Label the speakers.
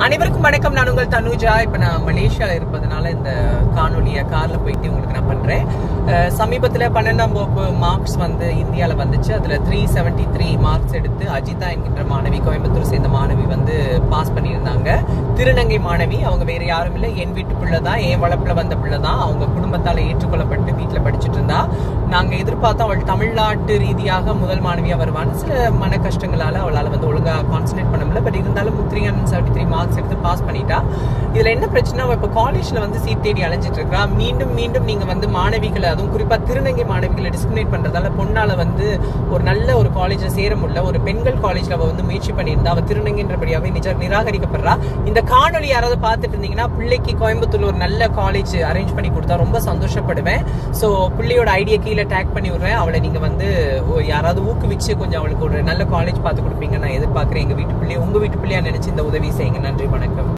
Speaker 1: அனைவருக்கும் வணக்கம். நான் உங்கள் தனுஜா. இப்ப நான் மலேசியால இருப்பதனால இந்த காணொலியை கார்ல போயிட்டு உங்களுக்கு நான் பண்றேன். சமீபத்துல 12ஆம் வகுப்பு மார்க்ஸ் வந்து இந்தியால வந்துச்சு. அதுல 373 மார்க்ஸ் எடுத்து அஜிதா என்கின்ற மாணவி, கோயம்புத்தூர் சேர்ந்த மாணவி வந்து பாஸ் பண்ணியிருந்தாங்க. திருநங்கை மாணவி. அவங்க வேற யாரும் இல்லை, என் வீட்டு பிள்ளை தான், என் வளப்புல வந்த பிள்ளை தான். அவங்க குடும்பத்தால ஏற்றுக்கொள்ளப்பட்டு வீட்டுல படிச்சுட்டு இருந்தா. நாங்க எதிர்பார்த்தோம் அவள் தமிழ்நாட்டு ரீதியாக முதல் மாணவியா வருவான்னு. சில மன கஷ்டங்களால அவளால் வந்து ஒழுங்கா கான்சன்ட்ரேட் பண்ண முடியல. பட் இருந்தாலும் 373 மார்க்ஸ் எடுத்து பாஸ் பண்ணிட்டா. இதுல என்ன பிரச்சனை, இப்ப காலேஜ்ல வந்து சீட் தேடி அலைஞ்சிட்டு இருக்கா. மீண்டும் நீங்க வந்து மாணவிகளை, அதுவும் குறிப்பா திருநங்கை மாணவிகளை டிஸ்கிரிமினேட் பண்றதால பொண்ணால வந்து ஒரு நல்ல ஒரு காலேஜ்ல சேர முடியல. ஒரு பெண்கள் காலேஜ்ல அவ வந்து முயற்சி பண்ணியிருந்தா. அவ திருநங்கைன்றபடியாவே நிராகரிக்கப்படுறா. இந்த காணொலி யாராவது பார்த்துட்டு இருந்தீங்கன்னா, பிள்ளைக்கு கோயம்புத்தூர்ல ஒரு நல்ல காலேஜ் அரேஞ்ச் பண்ணி கொடுத்தா ரொம்ப சந்தோஷப்படுவேன். ஸோ பிள்ளையோட ஐடியா கீழே டேக் பண்ணி விடுறேன். அவளை நீங்க வந்து யாராவது ஊக்குவிச்சு கொஞ்சம் அவளுக்கு ஒரு நல்ல காலேஜ் பார்த்து கொடுப்பீங்க நான் எதிர்பார்க்குறேன். எங்க வீட்டு பிள்ளைய உங்க வீட்டு பிள்ளையா நினைச்சு இந்த உதவி செய்யுங்க. நன்றி, வணக்கம்.